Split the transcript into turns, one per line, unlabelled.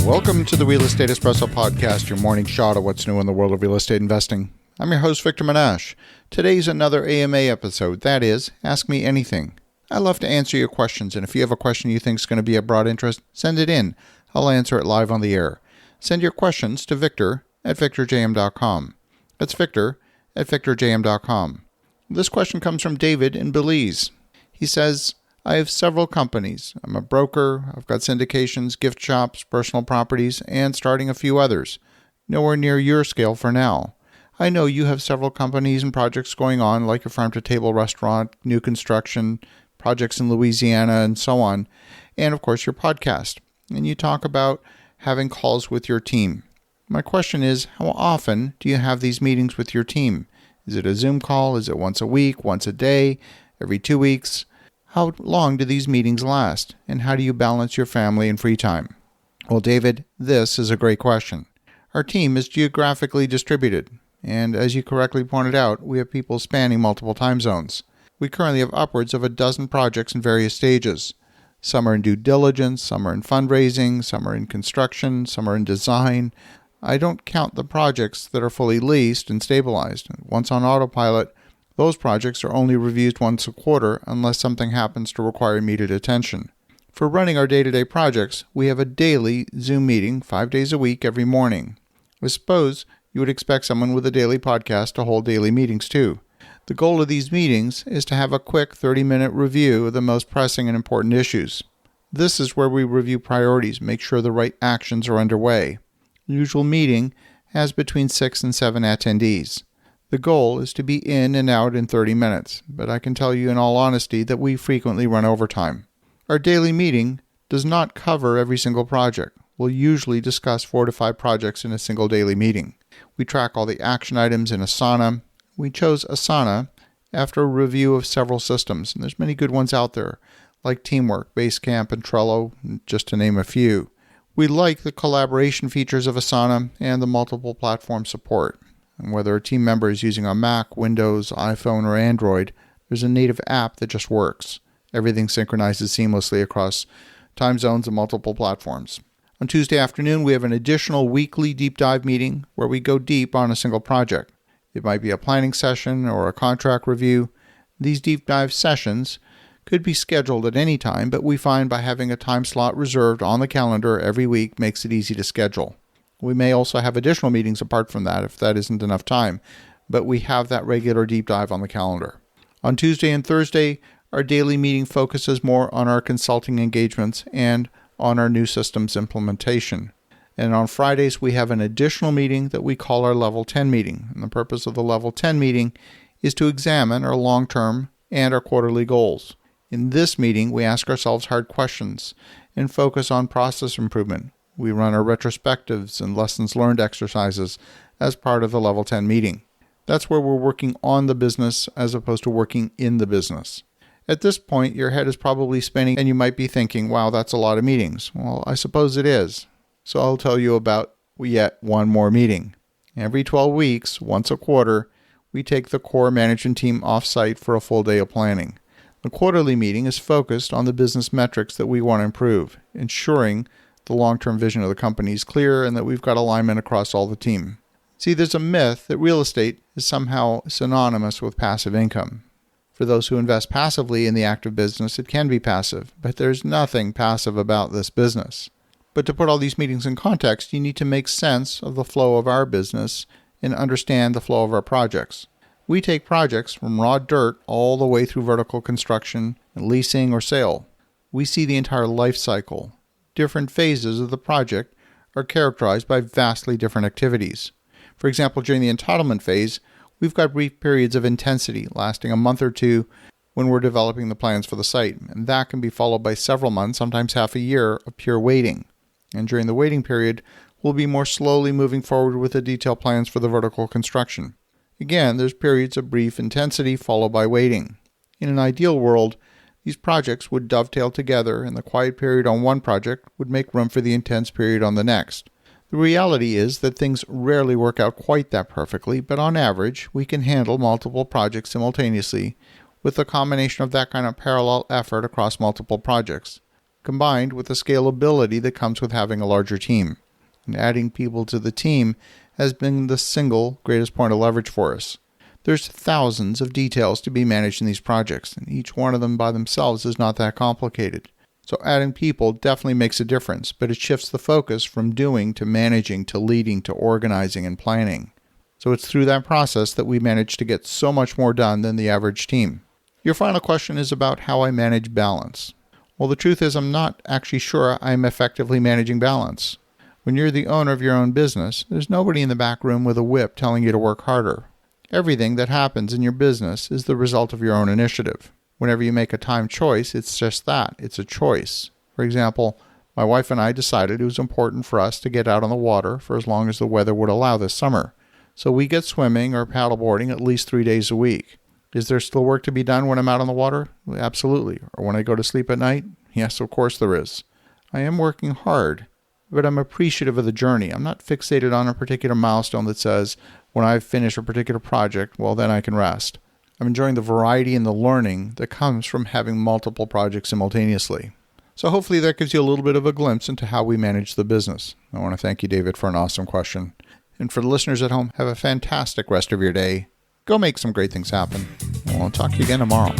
Welcome to the Real Estate Espresso Podcast, your morning shot of what's new in the world of real estate investing. I'm your host, Victor Menashe. Today's another AMA episode, that is, Ask Me Anything. I love to answer your questions, and if you have a question you think is going to be of broad interest, send it in. I'll answer it live on the air. Send your questions to victor@victorjm.com. That's victor@victorjm.com. This question comes from David in Belize. He says, I have several companies. I'm a broker, I've got syndications, gift shops, personal properties, and starting a few others. Nowhere near your scale for now. I know you have several companies and projects going on, like your farm-to-table restaurant, new construction, projects in Louisiana, and so on, and of course your podcast. And you talk about having calls with your team. My question is, how often do you have these meetings with your team? Is it a Zoom call? Is it once a week, once a day, every 2 weeks? How long do these meetings last, and how do you balance your family and free time? Well, David, this is a great question. Our team is geographically distributed, and as you correctly pointed out, we have people spanning multiple time zones. We currently have upwards of a dozen projects in various stages. Some are in due diligence, some are in fundraising, some are in construction, some are in design. I don't count the projects that are fully leased and stabilized. Once on autopilot, those projects are only reviewed once a quarter unless something happens to require immediate attention. For running our day-to-day projects, we have a daily Zoom meeting 5 days a week every morning. I suppose you would expect someone with a daily podcast to hold daily meetings too. The goal of these meetings is to have a quick 30-minute review of the most pressing and important issues. This is where we review priorities, make sure the right actions are underway. The usual meeting has between 6 and 7 attendees. The goal is to be in and out in 30 minutes, but I can tell you in all honesty that we frequently run overtime. Our daily meeting does not cover every single project. We'll usually discuss 4 to 5 projects in a single daily meeting. We track all the action items in Asana. We chose Asana after a review of several systems, and there's many good ones out there, like Teamwork, Basecamp, and Trello, just to name a few. We like the collaboration features of Asana and the multiple platform support. And whether a team member is using a Mac, Windows, iPhone, or Android, there's a native app that just works. Everything synchronizes seamlessly across time zones and multiple platforms. On Tuesday afternoon, we have an additional weekly deep dive meeting where we go deep on a single project. It might be a planning session or a contract review. These deep dive sessions could be scheduled at any time, but we find by having a time slot reserved on the calendar every week makes it easy to schedule. We may also have additional meetings apart from that if that isn't enough time, but we have that regular deep dive on the calendar. On Tuesday and Thursday, our daily meeting focuses more on our consulting engagements and on our new systems implementation. And on Fridays, we have an additional meeting that we call our Level 10 meeting. And the purpose of the Level 10 meeting is to examine our long-term and our quarterly goals. In this meeting, we ask ourselves hard questions and focus on process improvement. We run our retrospectives and lessons learned exercises as part of the Level 10 meeting. That's where we're working on the business as opposed to working in the business. At this point, your head is probably spinning and you might be thinking, wow, that's a lot of meetings. Well, I suppose it is. So I'll tell you about yet one more meeting. Every 12 weeks, once a quarter, we take the core management team off-site for a full day of planning. The quarterly meeting is focused on the business metrics that we want to improve, ensuring the long-term vision of the company is clear and that we've got alignment across all the team. See, there's a myth that real estate is somehow synonymous with passive income. For those who invest passively in the active business, it can be passive, but there's nothing passive about this business. But to put all these meetings in context, you need to make sense of the flow of our business and understand the flow of our projects. We take projects from raw dirt all the way through vertical construction, leasing, or sale. We see the entire life cycle. Different phases of the project are characterized by vastly different activities. For example, during the entitlement phase, we've got brief periods of intensity lasting a month or two when we're developing the plans for the site, and that can be followed by several months, sometimes half a year, of pure waiting. And during the waiting period, we'll be more slowly moving forward with the detailed plans for the vertical construction. Again, there's periods of brief intensity followed by waiting. In an ideal world, these projects would dovetail together, and the quiet period on one project would make room for the intense period on the next. The reality is that things rarely work out quite that perfectly, but on average, we can handle multiple projects simultaneously with a combination of that kind of parallel effort across multiple projects. combined with the scalability that comes with having a larger team. And adding people to the team has been the single greatest point of leverage for us. There's thousands of details to be managed in these projects, and each one of them by themselves is not that complicated. So adding people definitely makes a difference, but it shifts the focus from doing to managing to leading to organizing and planning. So it's through that process that we manage to get so much more done than the average team. Your final question is about how I manage balance. Well, the truth is I'm not actually sure I'm effectively managing balance. When you're the owner of your own business, there's nobody in the back room with a whip telling you to work harder. Everything that happens in your business is the result of your own initiative. Whenever you make a time choice, it's just that. It's a choice. For example, my wife and I decided it was important for us to get out on the water for as long as the weather would allow this summer. So we get swimming or paddleboarding at least 3 days a week. Is there still work to be done when I'm out on the water? Absolutely. Or when I go to sleep at night? Yes, of course there is. I am working hard, but I'm appreciative of the journey. I'm not fixated on a particular milestone that says, when I've finished a particular project, well, then I can rest. I'm enjoying the variety and the learning that comes from having multiple projects simultaneously. So hopefully that gives you a little bit of a glimpse into how we manage the business. I want to thank you, David, for an awesome question. And for the listeners at home, have a fantastic rest of your day. Go make some great things happen. I'll talk to you again tomorrow.